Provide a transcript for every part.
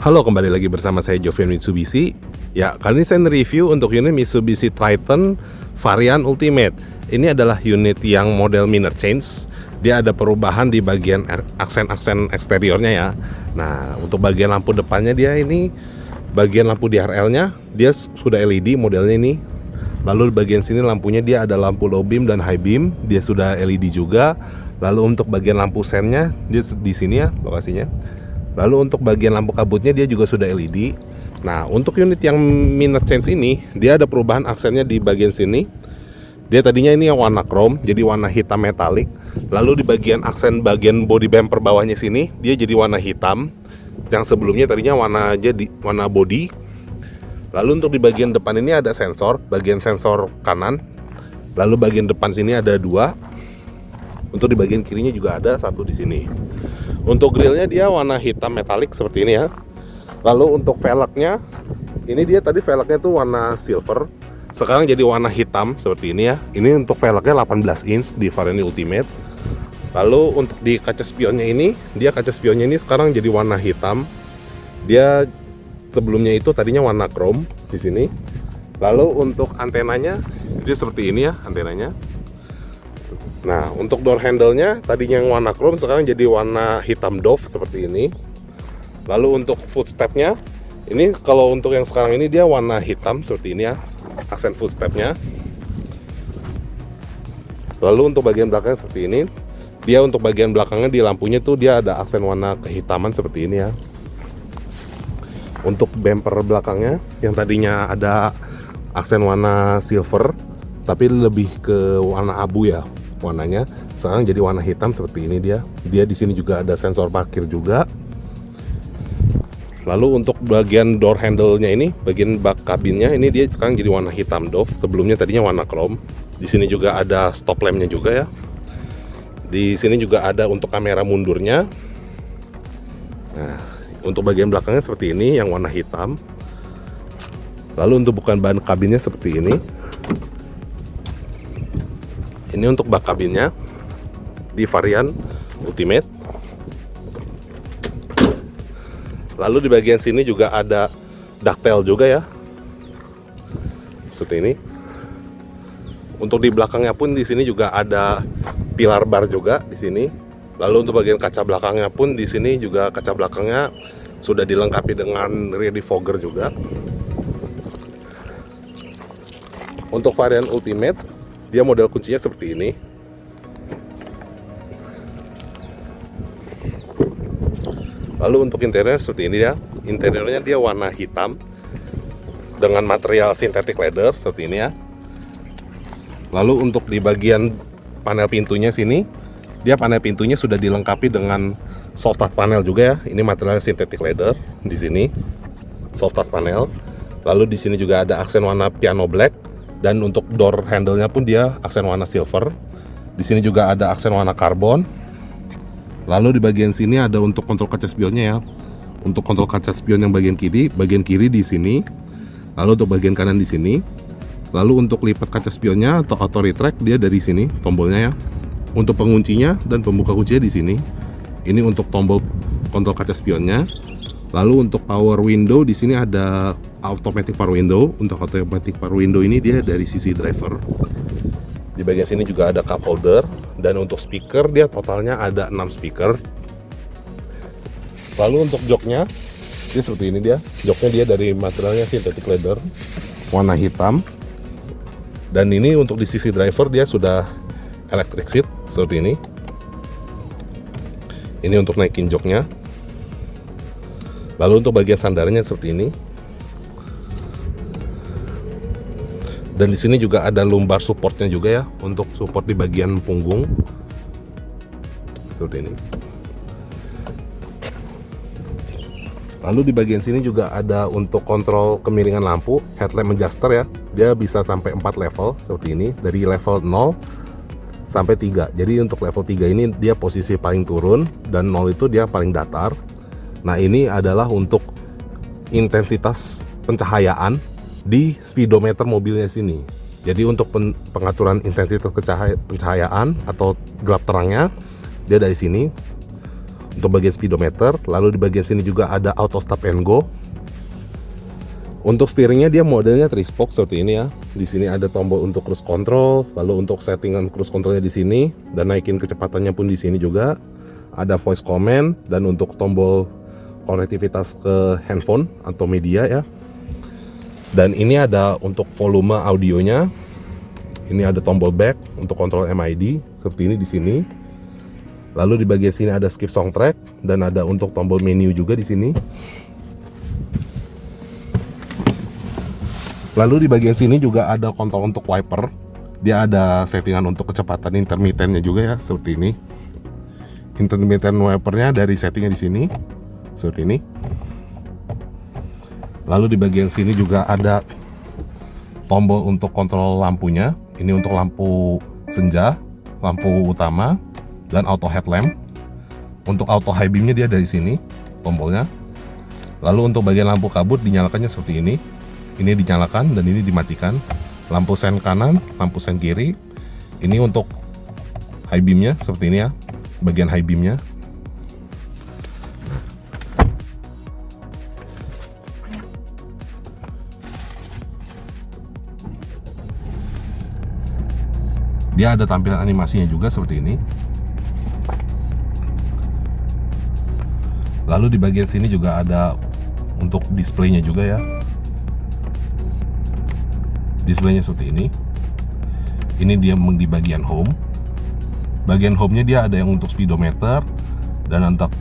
Halo, kembali lagi bersama saya Jovian Mitsubishi. Ya, kali ini saya nge-review untuk unit Mitsubishi Triton varian Ultimate. Ini adalah unit yang model minor change. Dia ada perubahan di bagian aksen-aksen eksteriornya ya. Nah, untuk bagian lampu depannya dia ini bagian lampu DRL-nya dia sudah LED modelnya ini. Lalu di bagian sini lampunya dia ada lampu low beam dan high beam, dia sudah LED juga. Lalu untuk bagian lampu sennya dia di sini ya lokasinya. Lalu untuk bagian lampu kabutnya dia juga sudah LED. Nah, untuk unit yang minor change ini dia ada perubahan aksennya di bagian sini. Dia tadinya ini yang warna chrome, jadi warna hitam metalik. Lalu di bagian aksen bagian body bumper bawahnya sini dia jadi warna hitam. Yang sebelumnya tadinya warna body. Lalu untuk di bagian depan ini ada sensor, bagian sensor kanan. Lalu bagian depan sini ada dua. Untuk di bagian kirinya juga ada satu di sini. Untuk grillnya dia warna hitam metalik seperti ini ya. Lalu untuk velgnya, ini dia tadi velgnya tuh warna silver, sekarang jadi warna hitam seperti ini ya. Ini untuk velgnya 18 inch di varian Ultimate. Lalu untuk di kaca spionnya ini, dia kaca spionnya ini sekarang jadi warna hitam. Dia sebelumnya itu tadinya warna chrome di sini. Lalu untuk antenanya, dia seperti ini ya antenanya. Nah, untuk door handle-nya tadinya yang warna chrome sekarang jadi warna hitam doff seperti ini. Lalu untuk footstep-nya, ini kalau untuk yang sekarang ini dia warna hitam seperti ini ya, aksen footstep-nya. Lalu untuk bagian belakangnya seperti ini. Dia untuk bagian belakangnya di lampunya tuh dia ada aksen warna kehitaman seperti ini ya. Untuk bumper belakangnya yang tadinya ada aksen warna silver tapi lebih ke warna abu ya warnanya, sekarang jadi warna hitam seperti ini dia. Dia di sini juga ada sensor parkir juga. Lalu untuk bagian door handle-nya ini, bagian bak kabinnya ini dia sekarang jadi warna hitam doff. Sebelumnya tadinya warna chrome. Di sini juga ada stop lamp-nya juga ya. Di sini juga ada untuk kamera mundurnya. Nah, untuk bagian belakangnya seperti ini yang warna hitam. Lalu untuk bukan ban kabinnya seperti ini. Ini untuk bak kabinnya di varian Ultimate. Lalu di bagian sini juga ada ducktail juga ya, seperti ini. Untuk di belakangnya pun di sini juga ada pilar bar juga di sini. Lalu untuk bagian kaca belakangnya pun di sini juga kaca belakangnya sudah dilengkapi dengan rear defogger juga. Untuk varian Ultimate dia model kuncinya seperti ini. Lalu untuk interior seperti ini ya. Interiornya dia warna hitam dengan material synthetic leather seperti ini ya. Lalu untuk di bagian panel pintunya sini, dia panel pintunya sudah dilengkapi dengan soft touch panel juga ya. Ini material synthetic leather di sini. Soft touch panel. Lalu di sini juga ada aksen warna piano black. Dan untuk door handle-nya pun dia aksen warna silver. Di sini juga ada aksen warna karbon. Lalu di bagian sini ada untuk kontrol kaca spionnya ya. Untuk kontrol kaca spion yang bagian kiri di sini. Lalu untuk bagian kanan di sini. Lalu untuk lipat kaca spionnya atau auto retract dia dari sini tombolnya ya. Untuk penguncinya dan pembuka kuncinya di sini. Ini untuk tombol kontrol kaca spionnya. Lalu untuk power window di sini ada automatic power window. Untuk automatic power window ini dia dari sisi driver. Di bagian sini juga ada cup holder. Dan untuk speaker dia totalnya ada 6 speaker. Lalu untuk joknya dia seperti ini dia. Joknya dia dari materialnya synthetic leather warna hitam. Dan ini untuk di sisi driver dia sudah electric seat seperti ini. Ini untuk naikin joknya. Lalu untuk bagian sandarannya seperti ini. Dan di sini juga ada lumbar supportnya juga ya, untuk support di bagian punggung seperti ini. Lalu di bagian sini juga ada untuk kontrol kemiringan lampu, headlamp adjuster ya. Dia bisa sampai 4 level seperti ini, dari level 0 sampai 3. Jadi untuk level 3 ini dia posisi paling turun dan 0 itu dia paling datar. Nah, ini adalah untuk intensitas pencahayaan di speedometer mobilnya sini. Jadi untuk pengaturan intensitas pencahayaan atau gelap terangnya dia dari sini. untuk bagian speedometer. Lalu di bagian sini juga ada auto stop and go. Untuk steeringnya dia modelnya 3-spoke seperti ini ya. Di sini ada tombol untuk cruise control, lalu untuk settingan cruise controlnya di sini, dan naikin kecepatannya pun di sini juga. Ada voice command dan untuk tombol konektivitas ke handphone atau media ya. Dan ini ada untuk volume audionya. Ini ada tombol back untuk kontrol MID seperti ini di sini. Lalu di bagian sini ada skip song track dan ada untuk tombol menu juga di sini. Lalu di bagian sini juga ada kontrol untuk wiper. Dia ada settingan untuk kecepatan intermittennya juga ya, seperti ini. Intermittent wipernya dari settingnya di sini, seperti ini. Lalu di bagian sini juga ada tombol untuk kontrol lampunya. Ini untuk lampu senja, lampu utama, dan auto headlamp. Untuk auto high beamnya dia dari sini tombolnya. Lalu untuk bagian lampu kabut dinyalakannya seperti ini. Ini dinyalakan dan ini dimatikan. Lampu sen kanan, lampu sen kiri. Ini untuk high beamnya seperti ini ya, bagian high beamnya. Dia ada tampilan animasinya juga seperti ini. Lalu di bagian sini juga ada untuk displaynya juga ya. Displaynya seperti ini. Ini dia di bagian home. Bagian home-nya dia ada yang untuk speedometer dan untuk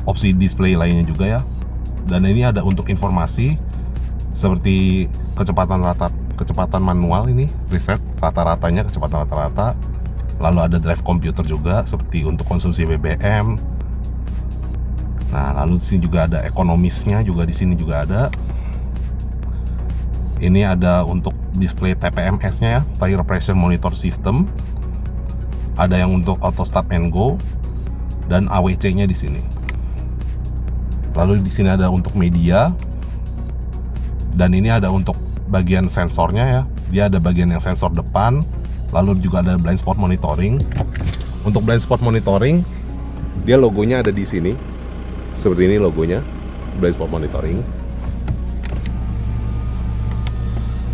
opsi display lainnya juga ya. Dan ini ada untuk informasi seperti kecepatan manual, ini reset rata-ratanya, kecepatan rata-rata. Lalu ada drive computer juga seperti untuk konsumsi BBM. Nah, lalu di sini juga ada ekonomisnya juga, di sini juga ada. Ini ada untuk display TPMS-nya ya, Tire Pressure Monitor System. Ada yang untuk auto stop and go dan AWC-nya di sini. Lalu di sini ada untuk media. Dan ini ada untuk bagian sensornya ya. Dia ada bagian yang sensor depan, lalu juga ada blind spot monitoring. Untuk blind spot monitoring, dia logonya ada di sini. Seperti ini logonya, blind spot monitoring.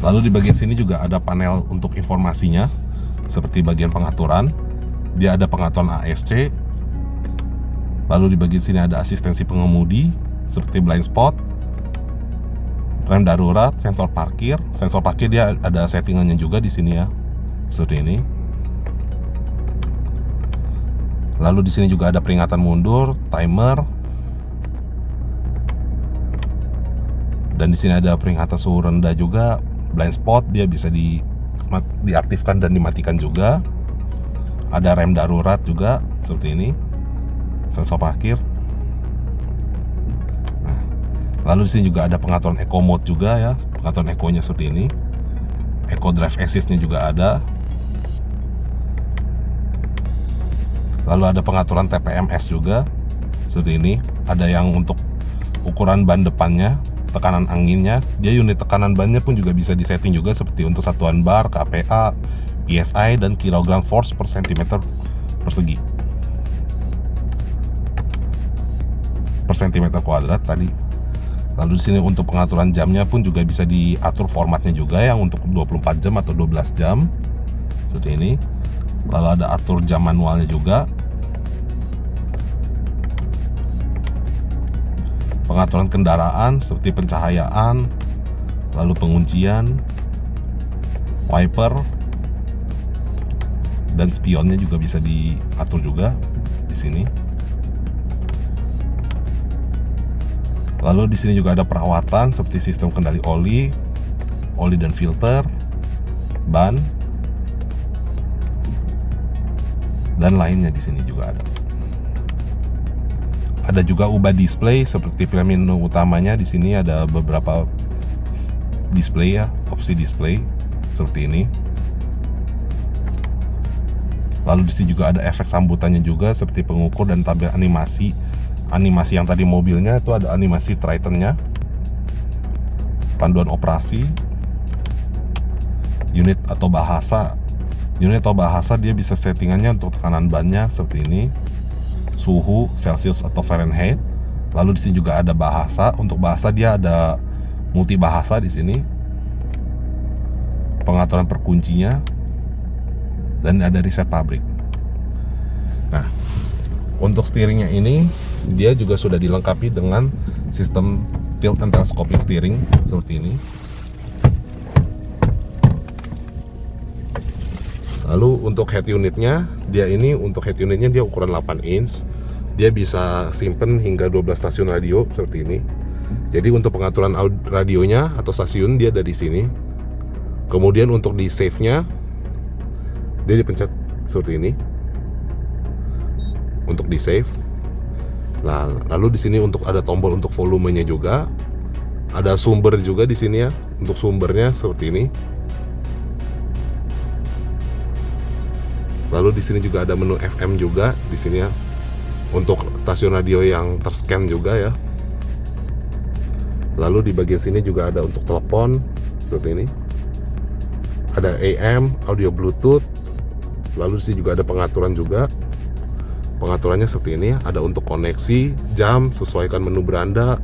Lalu di bagian sini juga ada panel untuk informasinya, seperti bagian pengaturan. Dia ada pengaturan ASC. Lalu di bagian sini ada asistensi pengemudi, seperti blind spot, rem darurat, sensor parkir. Sensor parkir dia ada settingannya juga di sini ya, seperti ini. Lalu di sini juga ada peringatan mundur, timer, dan di sini ada peringatan suhu rendah juga. Blind spot dia bisa diaktifkan dan dimatikan juga. Ada rem darurat juga seperti ini. Sensor parkir. Nah, lalu di sini juga ada pengaturan eco mode juga ya. Pengaturan eco-nya seperti ini. Eco drive assist-nya juga ada. Lalu ada pengaturan TPMS juga seperti ini. Ada yang untuk ukuran ban depannya, tekanan anginnya, dia unit tekanan bannya pun juga bisa disetting juga seperti untuk satuan bar, kPa, PSI, dan kilogram force per centimeter persegi per centimeter kuadrat tadi. Lalu di sini untuk pengaturan jamnya pun juga bisa diatur formatnya juga yang untuk 24 jam atau 12 jam seperti ini. Lalu ada atur jam manualnya juga. Pengaturan kendaraan seperti pencahayaan, lalu penguncian, wiper, dan spionnya juga bisa diatur juga di sini. Lalu di sini juga ada perawatan seperti sistem kendali oli dan filter, ban, dan lainnya di sini juga ada. Ada juga ubah display seperti menu utamanya. Di sini ada beberapa display ya, opsi display seperti ini. Lalu di sini juga ada efek sambutannya juga seperti pengukur dan tabel animasi. Animasi yang tadi mobilnya itu ada animasi Triton-nya. Panduan operasi, unit atau bahasa. Unit atau bahasa dia bisa settingannya untuk tekanan bannya seperti ini. suhu Celsius atau Fahrenheit. Lalu di sini juga ada bahasa. Untuk bahasa dia ada multi bahasa di sini. Pengaturan perkuncinya dan ada reset pabrik. Nah, untuk steeringnya ini dia juga sudah dilengkapi dengan sistem tilt and telescopic steering seperti ini. Lalu untuk head unitnya, untuk head unitnya dia ukuran 8 inch. Dia bisa simpen hingga 12 stasiun radio seperti ini. Jadi untuk pengaturan radionya atau stasiun dia ada di sini. Kemudian untuk di save-nya dia dipencet seperti ini. Untuk di save. Nah, lalu di sini untuk ada tombol untuk volumenya juga. Ada sumber juga di sini ya. Untuk sumbernya seperti ini. Lalu di sini juga ada menu FM juga di sini ya. Untuk stasiun radio yang terscan juga ya. Lalu di bagian sini juga ada untuk telepon seperti ini. Ada AM, audio Bluetooth. Lalu di sini juga ada pengaturan juga. Pengaturannya seperti ini, ada untuk koneksi, jam, sesuaikan menu beranda,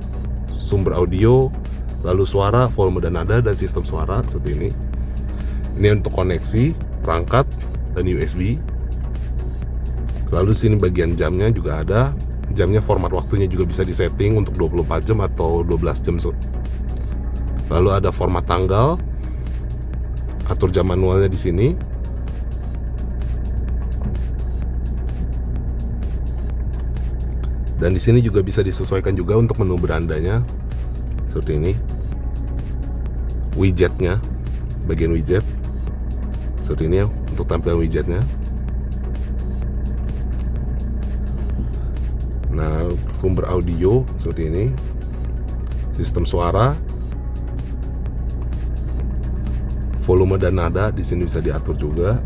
sumber audio, lalu suara, volume dan nada, dan sistem suara seperti ini. Ini untuk koneksi, perangkat, dan USB. Lalu sini bagian jamnya juga ada. Jamnya format waktunya juga bisa disetting untuk 24 jam atau 12 jam. Lalu ada format tanggal, atur jam manualnya di sini. Dan di sini juga bisa disesuaikan juga untuk menu berandanya seperti ini. Widgetnya, bagian widget seperti ini ya, untuk tampilan widgetnya. Nah, sumber audio seperti ini. Sistem suara, volume dan nada di sini bisa diatur juga.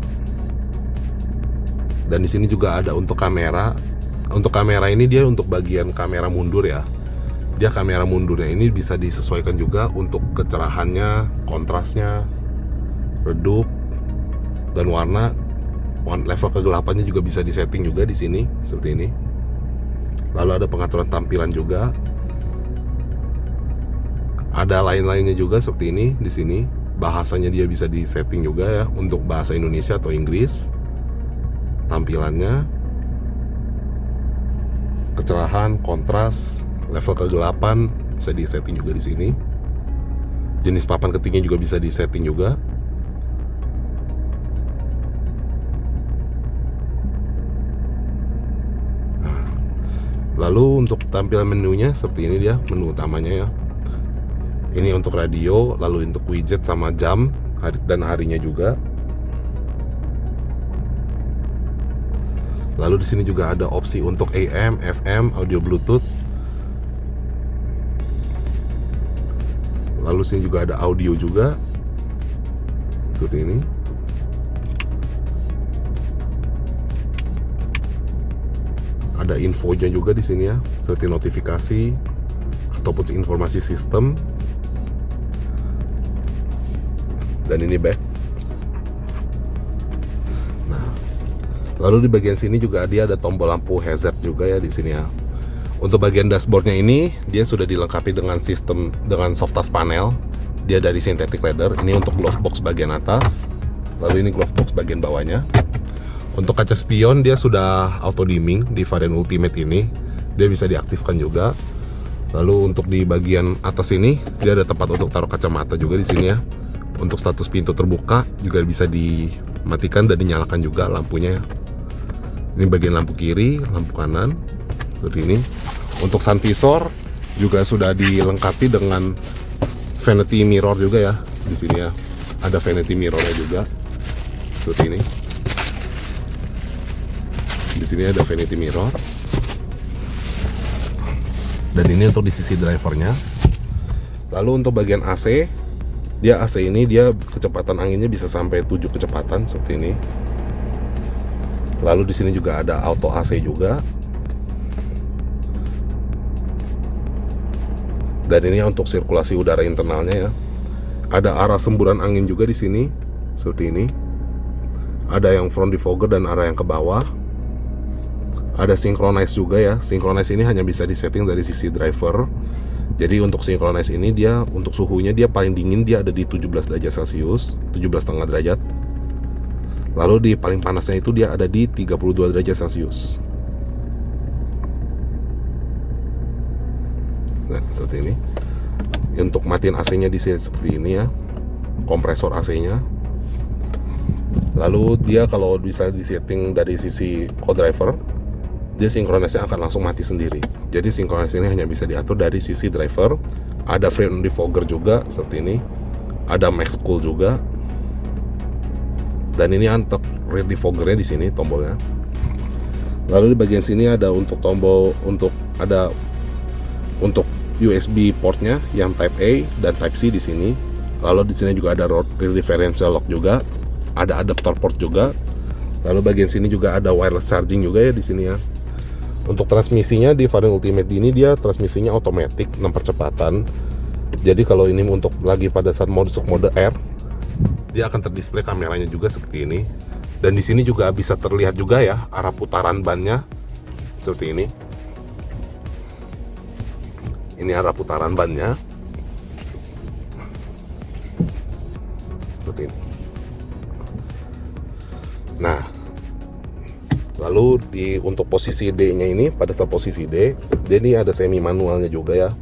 Dan di sini juga ada untuk kamera. Untuk kamera ini dia untuk bagian kamera mundur ya. Dia kamera mundurnya ini bisa disesuaikan juga untuk kecerahannya, kontrasnya, redup, dan warna. Level kegelapannya juga bisa disetting juga di sini seperti ini. Lalu ada pengaturan tampilan juga. Ada lain-lainnya juga seperti ini di sini. Bahasanya dia bisa disetting juga ya untuk bahasa Indonesia atau Inggris. Tampilannya, kecerahan, kontras, level kegelapan bisa disetting juga di sini. Jenis papan ketiknya juga bisa disetting juga. Lalu untuk tampilan menunya seperti ini dia, menu utamanya ya. Ini untuk radio, lalu untuk widget sama jam dan harinya juga. Lalu di sini juga ada opsi untuk AM, FM, audio Bluetooth. Lalu sini juga ada audio juga. Seperti ini. Ada infonya juga di sini ya, seperti notifikasi ataupun informasi sistem. Dan ini back. Nah, lalu di bagian sini juga dia ada tombol lampu hazard juga ya di sini ya. Untuk bagian dashboardnya ini dia sudah dilengkapi dengan sistem soft touch panel. Dia dari synthetic leather. Ini untuk glove box bagian atas. Lalu ini glove box bagian bawahnya. Untuk kaca spion dia sudah auto dimming di varian Ultimate ini. Dia bisa diaktifkan juga. Lalu untuk di bagian atas ini dia ada tempat untuk taruh kacamata juga di sini ya. Untuk status pintu terbuka juga bisa dimatikan dan dinyalakan juga lampunya. Ini bagian lampu kiri, lampu kanan seperti ini. Untuk sun visor juga sudah dilengkapi dengan vanity mirror juga ya di sini ya. Ada vanity mirrornya juga seperti ini. Di sini ada vanity mirror. Dan ini untuk di sisi drivernya. Lalu untuk bagian AC, AC ini dia kecepatan anginnya bisa sampai 7 kecepatan seperti ini. Lalu di sini juga ada auto AC juga. Dan ini untuk sirkulasi udara internalnya ya. Ada arah semburan angin juga di sini seperti ini. Ada yang front defogger dan arah yang ke bawah. Ada synchronize juga ya. Synchronize ini hanya bisa disetting dari sisi driver. Jadi untuk synchronize ini dia untuk suhunya dia paling dingin dia ada di 17 derajat Celcius, 17,5 derajat. Lalu di paling panasnya itu dia ada di 32 derajat Celcius. Nah, seperti ini. Untuk matiin AC-nya di sini seperti ini ya. Kompresor AC-nya. Lalu dia kalau bisa disetting dari sisi co-driver, dia synchronize-nya akan langsung mati sendiri. Jadi synchronize ini hanya bisa diatur dari sisi driver. Ada frame defogger juga seperti ini. Ada max cool juga. Dan ini untuk rear defoggernya di sini tombolnya. Lalu di bagian sini ada untuk tombol untuk USB portnya yang Type A dan Type C di sini. Lalu di sini juga ada rear differential lock juga. Ada adapter port juga. Lalu bagian sini juga ada wireless charging juga ya di sini ya. Untuk transmisinya di varian Ultimate ini dia transmisinya otomatis 6 percepatan. Jadi kalau ini untuk lagi pada saat mode R, dia akan terdisplay kameranya juga seperti ini. Dan di sini juga bisa terlihat juga ya arah putaran bannya seperti ini. Ini arah putaran bannya. Seperti ini. Nah, lalu untuk posisi D-nya ini, pada saat posisi D ini ada semi manualnya juga ya.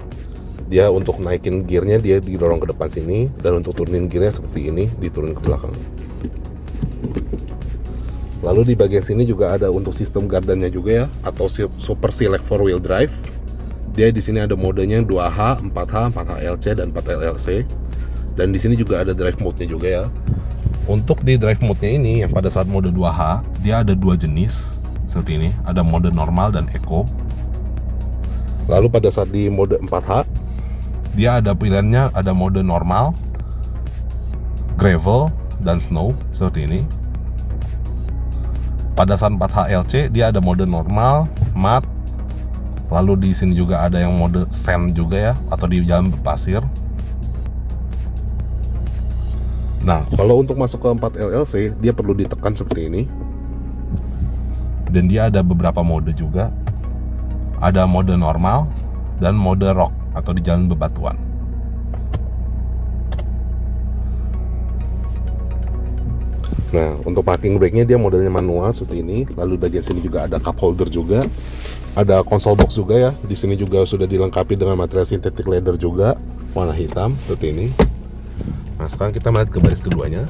Dia untuk naikin gearnya dia didorong ke depan sini, dan untuk turunin gearnya seperti ini, diturunin ke belakang. Lalu di bagian sini juga ada untuk sistem gardannya juga ya, atau Super Select 4-wheel drive. Dia di sini ada modenya 2H, 4H, 4HLC dan 4LLC. Dan di sini juga ada drive mode-nya juga ya. Untuk di drive mode-nya ini yang pada saat mode 2H, dia ada dua jenis seperti ini, ada mode normal dan eco. Lalu pada saat di mode 4H, dia ada pilihannya, ada mode normal, gravel dan snow seperti ini. Pada saat 4HLC dia ada mode normal, matte. Lalu di sini juga ada yang mode sand juga ya, atau di jalan berpasir. Nah, kalau untuk masuk ke 4LLC, dia perlu ditekan seperti ini. Dan dia ada beberapa mode juga. Ada mode normal dan mode rock atau di jalan bebatuan. Nah, untuk parking brake-nya dia modelnya manual seperti ini. Lalu bagian sini juga ada cup holder juga. Ada console box juga ya. Di sini juga sudah dilengkapi dengan material synthetic leather juga, warna hitam seperti ini. Nah, sekarang kita melihat ke baris keduanya.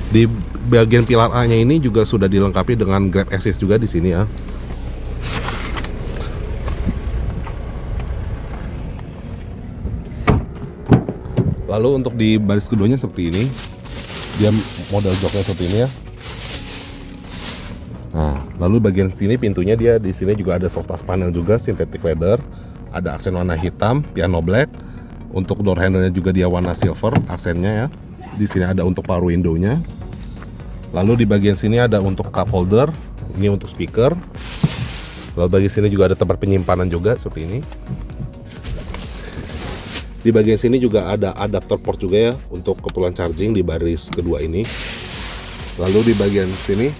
Di bagian pilar A-nya ini juga sudah dilengkapi dengan grab assist juga di sini ya. Lalu untuk di baris keduanya seperti ini. Dia model joknya seperti ini ya. Nah, lalu bagian sini pintunya dia di sini juga ada soft touch panel juga synthetic leather. Ada aksen warna hitam, piano black. Untuk door handle-nya juga dia warna silver aksennya ya. Di sini ada untuk power window-nya. Lalu di bagian sini ada untuk cup holder, ini untuk speaker. Lalu bagian sini juga ada tempat penyimpanan juga seperti ini. Di bagian sini juga ada adapter port juga ya untuk keperluan charging di baris kedua ini. Lalu di bagian sini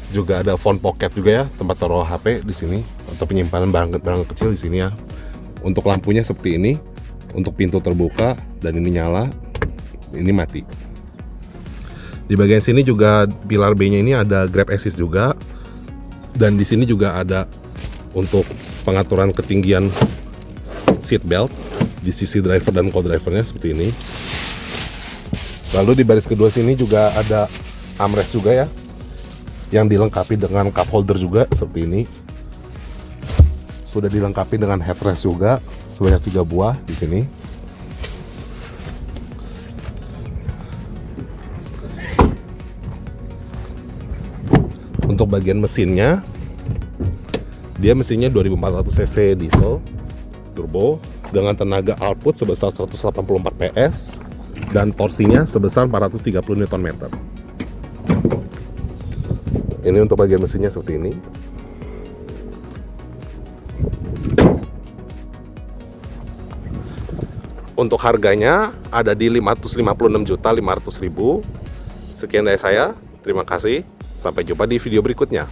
juga ada phone pocket juga ya, tempat taruh HP di sini atau penyimpanan barang kecil di sini ya. Untuk lampunya seperti ini. Untuk pintu terbuka dan ini nyala, ini mati. Di bagian sini juga pilar B-nya ini ada grab assist juga, dan di sini juga ada untuk pengaturan ketinggian seat belt di sisi driver dan co-drivernya seperti ini. Lalu di baris kedua sini juga ada armrest juga ya, yang dilengkapi dengan cup holder juga seperti ini. Sudah dilengkapi dengan headrest juga sebanyak 3 buah di sini. Untuk bagian mesinnya, dia mesinnya 2400 cc diesel turbo dengan tenaga output sebesar 184 PS dan torsinya sebesar 430 Nm. Ini untuk bagian mesinnya seperti ini. Untuk harganya ada di 556.500.000. Sekian dari saya. Terima kasih. Sampai jumpa di video berikutnya.